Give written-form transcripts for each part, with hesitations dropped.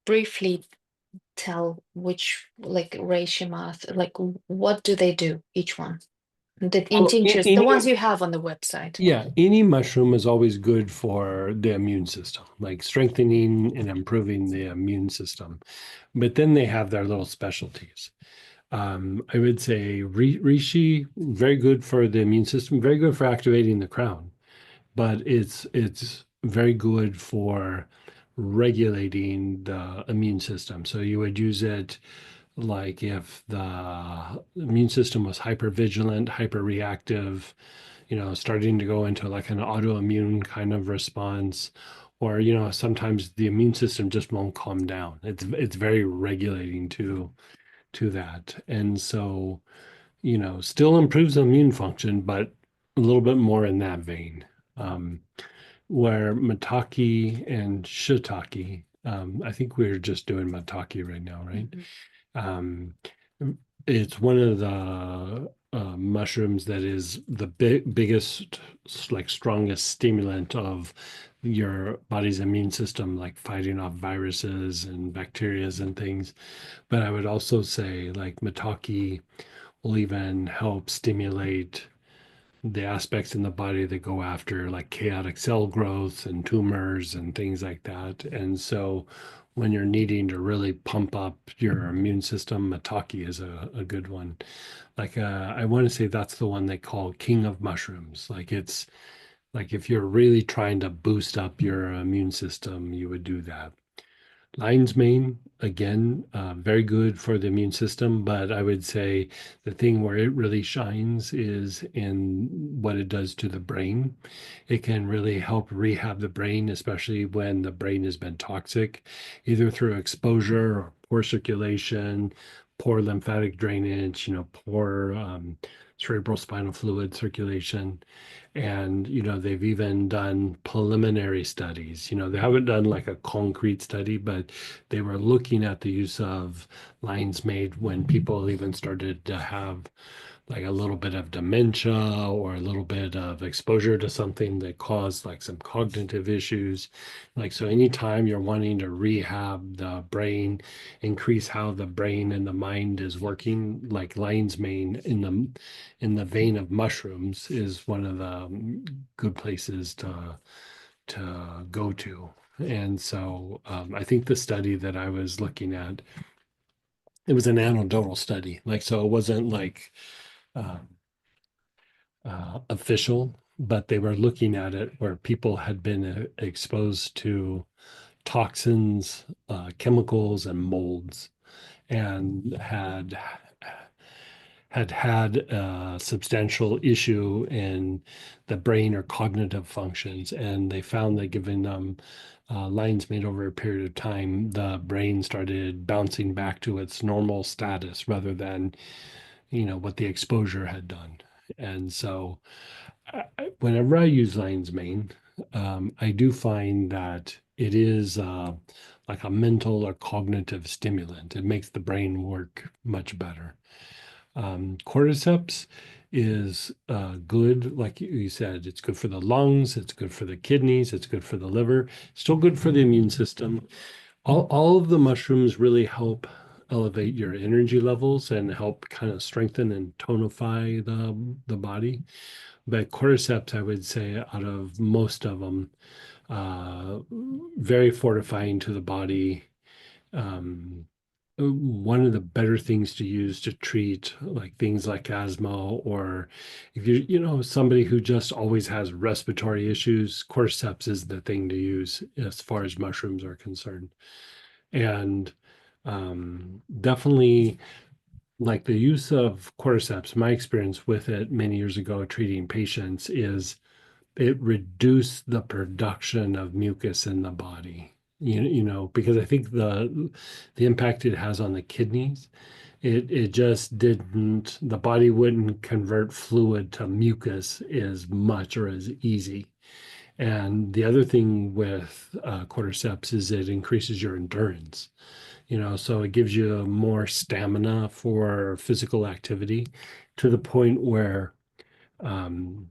briefly tell which like reishi math, like what do they do, each one? The in Well, tinctures, the ones you have on the website. any mushroom is always good for the immune system, like strengthening and improving the immune system. But then they have their little specialties. I would say reishi, very good for the immune system, very good for activating the crown, but it's very good for regulating the immune system. So you would use it like if the immune system was hypervigilant, hyperreactive, starting to go into like an autoimmune kind of response, or sometimes the immune system just won't calm down. It's very regulating to that. And so, still improves immune function, but a little bit more in that vein. Um, where Mataki and Shiitake, I think we're just doing Mataki right now, right? Mhm. Um, it's one of the mushrooms that is the biggest, like strongest stimulant of your body's immune system, like fighting off viruses and bacterias and things. But I would also say like Mataki will even help stimulate the aspects in the body that go after like chaotic cell growth and tumors and things like that. And so when you're needing to really pump up your immune system, Mataki is a good one. Like I want to say that's the one they call King of Mushrooms. Like it's like if you're really trying to boost up your immune system, you would do that. Lion's mane, again, very good for the immune system, but I would say the thing where it really shines is in what it does to the brain. It can really help rehab the brain, especially when the brain has been toxic, either through exposure or poor circulation, poor lymphatic drainage, poor cerebral spinal fluid circulation. And, they've even done preliminary studies. They haven't done like a concrete study, but they were looking at the use of lion's mane when people even started to have like a little bit of dementia or a little bit of exposure to something that caused like some cognitive issues. Like, so anytime you're wanting to rehab the brain, increase how the brain and the mind is working, like lion's mane in the vein of mushrooms is one of the good places to go to. And so I think the study that I was looking at, it was an anecdotal study. Like, so it wasn't like uh, official, but they were looking at it where people had been exposed to toxins, chemicals, and molds, and had a substantial issue in the brain or cognitive functions. And they found that giving them lion's mane over a period of time, the brain started bouncing back to its normal status rather than, what the exposure had done. And so whenever I use lion's mane, I do find that it is like a mental or cognitive stimulant. It makes the brain work much better. Cordyceps is good, like you said, it's good for the lungs, it's good for the kidneys, it's good for the liver, still good for the immune system. All of the mushrooms really help elevate your energy levels and help kind of strengthen and tonify the body. But cordyceps, I would say, out of most of them, uh, very fortifying to the body. Um, One of the better things to use to treat like things like asthma, or if somebody who just always has respiratory issues, cordyceps is the thing to use as far as mushrooms are concerned. And definitely like the use of cordyceps, my experience with it many years ago treating patients is it reduced the production of mucus in the body. Because I think the impact it has on the kidneys, it just didn't, the body wouldn't convert fluid to mucus as much or as easy. And the other thing with cordyceps is it increases your endurance, so it gives you more stamina for physical activity to the point where um,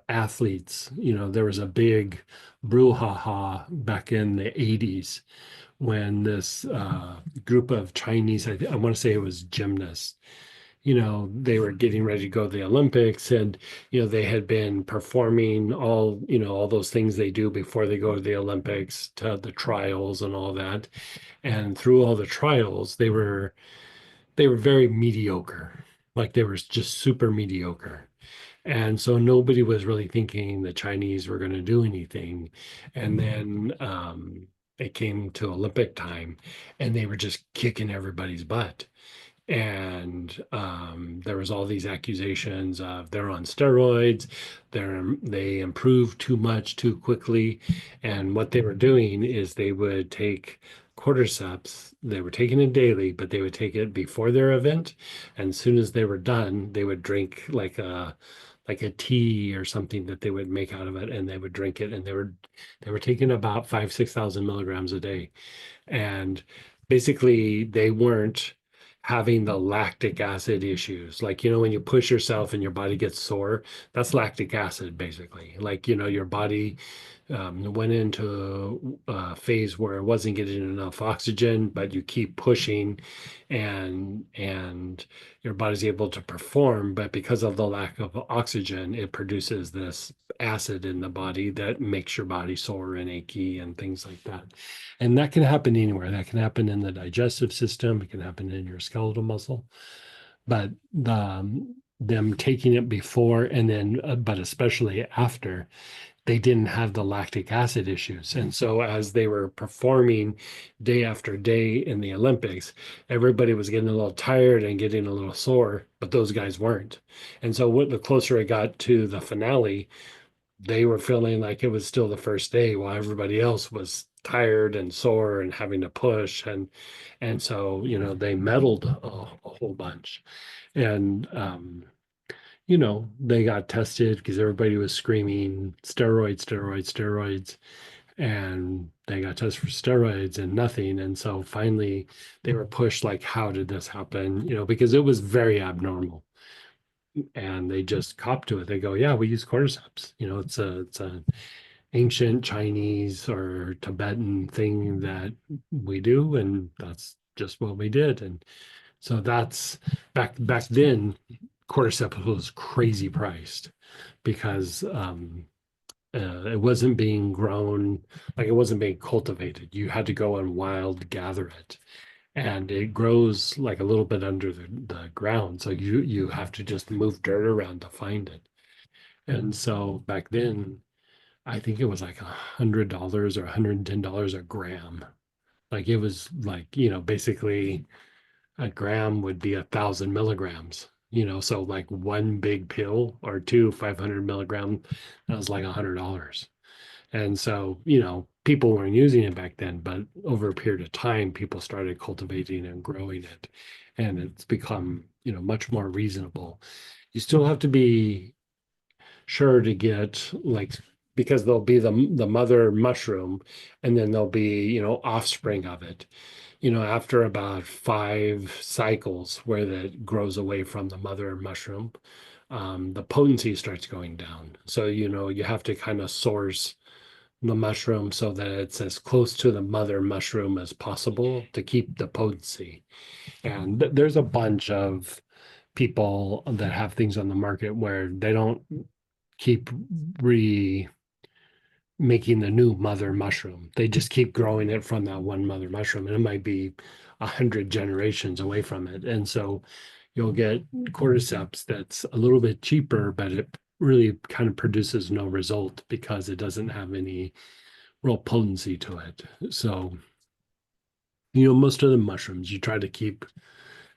athletes, there was a big brouhaha back in the 80s when this group of Chinese, I want to say it was gymnasts, you know, they were getting ready to go to the Olympics, and, you know, they had been performing all, you know, all those things they do before they go to the Olympics, to the trials and all that. And through all the trials, they were very mediocre. Like they were just super mediocre. And so nobody was really thinking the Chinese were going to do anything. And then it came to Olympic time, and they were just kicking everybody's butt. And there was all these accusations of they're on steroids, they improve too much too quickly. And what they were doing is they would take cordyceps, they were taking it daily, but they would take it before their event, and as soon as they were done, they would drink like a tea or something that they would make out of it, and they would drink it, and they were taking about 5,000 to 6,000 milligrams a day. And basically they weren't having the lactic acid issues. Like, you know, when you push yourself and your body gets sore, that's lactic acid, basically. Like, you know, your body went into a phase where it wasn't getting enough oxygen, but you keep pushing, and your body's able to perform, but because of the lack of oxygen, it produces this acid in the body that makes your body sore and achy and things like that. And that can happen anywhere. That can happen in the digestive system. It can happen in your skeletal muscle. But them taking it before and then, but especially after, they didn't have the lactic acid issues. And so as they were performing day after day in the Olympics, everybody was getting a little tired and getting a little sore, but those guys weren't. And so the closer it got to the finale, they were feeling like it was still the first day while everybody else was tired and sore and having to push. And so, you know, they meddled a whole bunch. And you know, they got tested because everybody was screaming steroids, steroids, steroids. And they got tested for steroids and nothing. And so finally they were pushed, like, how did this happen? You know, because it was very abnormal. And they just copped to it. They go, yeah, we use cordyceps. You know, it's a ancient Chinese or Tibetan thing that we do, and that's just what we did. And so that's back then, cordyceps was crazy priced because it wasn't being grown, like it wasn't being cultivated. You had to go and wild gather it, and it grows like a little bit under the ground. So you have to just move dirt around to find it. And so back then, I think it was like $100 or $110 a gram. Like it was like, you know, basically a gram would be 1,000 milligrams, you know, so like one big pill or two 500 milligram, that was like $100. And so, you know, people weren't using it back then, but over a period of time, people started cultivating and growing it. And it's become, you know, much more reasonable. You still have to be sure to get, like, because there'll be the mother mushroom, and then there'll be, you know, offspring of it, you know, after about 5 cycles where that grows away from the mother mushroom, the potency starts going down. So, you know, you have to kind of source the mushroom so that it's as close to the mother mushroom as possible to keep the potency. And there's a bunch of people that have things on the market where they don't keep re making the new mother mushroom. They just keep growing it from that one mother mushroom, and it might be 100 generations away from it. And so you'll get cordyceps that's a little bit cheaper, but it really kind of produces no result because it doesn't have any real potency to it. So, you know, most of the mushrooms you try to keep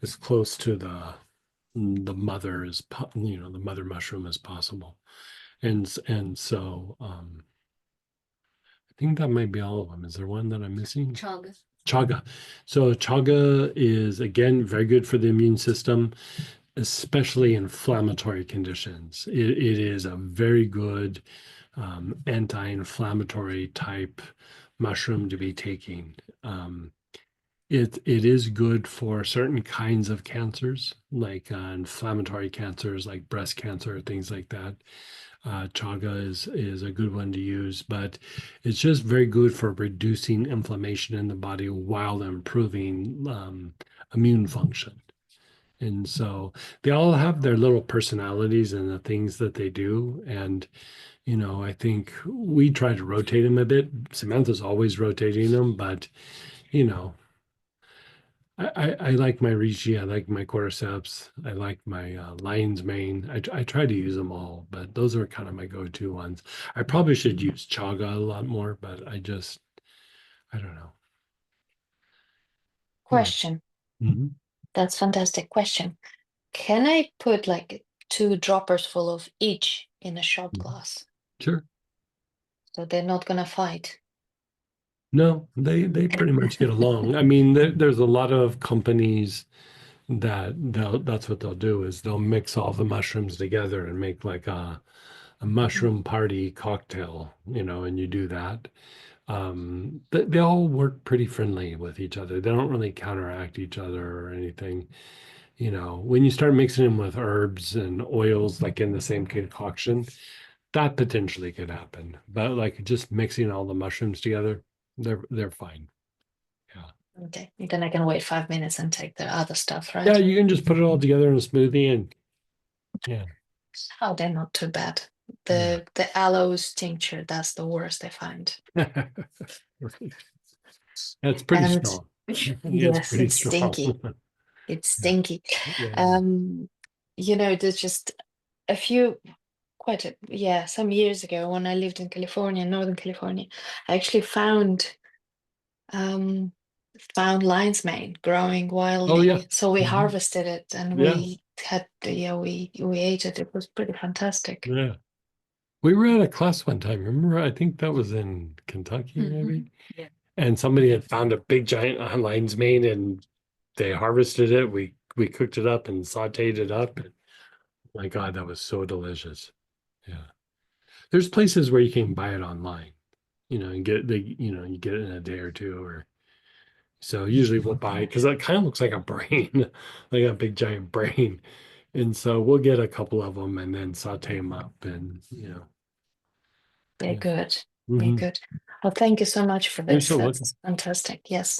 as close to the mother as you know, the mother mushroom as possible. And so I think that might be all of them. Is there one that I'm missing? Chaga. Chaga. So chaga is, again, very good for the immune system, especially inflammatory conditions. It is a very good anti-inflammatory type mushroom to be taking. It is good for certain kinds of cancers, like inflammatory cancers, like breast cancer, things like that. Chaga is a good one to use, but it's just very good for reducing inflammation in the body while improving immune function. And so they all have their little personalities and the things that they do. And, I think we try to rotate them a bit. Samantha's always rotating them, but, you know, I like my Reishi, I like my Cordyceps, I like my lion's mane. I try to use them all, but those are kind of my go-to ones. I probably should use chaga a lot more, but I don't know. Yeah. Question. Mhm. That's fantastic question. Can I put like 2 droppers full of each in a shot Mhm. glass? Sure. So they're not gonna fight. No, they pretty much get along. I mean, there's a lot of companies that's what they'll do is they'll mix all the mushrooms together and make like a mushroom party cocktail, and you do that. They all work pretty friendly with each other. They don't really counteract each other or anything. When you start mixing them with herbs and oils, like in the same concoction, that potentially could happen. But like just mixing all the mushrooms together, they're fine. Yeah. Okay, then I can wait 5 minutes and take the other stuff, Yeah, right? you can just put it all together in a smoothie and yeah. Oh, they're not too bad. Yeah. The aloes tincture, that's the worst I find. Right. That's pretty And strong. It's yes, pretty it's strong. stinky. It's Yeah. stinky. Yeah. Um, there's just a few, yeah, some years ago when I lived in California, Northern California, I actually um found lion's mane growing Oh yeah. wildly. So we Mhm. harvested it and Yeah. we ate it. It was pretty fantastic. Yeah. We were at a class one time. Remember? I think that was in Kentucky, Hmm. maybe. Yeah. And somebody had found a big giant lion's mane and they harvested it. We cooked it up and sauteed it up. And my God, that was so delicious. Yeah. There's places where you can buy it online, and you get it in a day or two or so usually we'll buy because it kind of looks like a brain, like a big giant brain. And so we'll get a couple of them and then saute them up and They're yeah. good. They're Hmm. good. Well, thank you so much for You're this. so welcome. That's fantastic. Yes.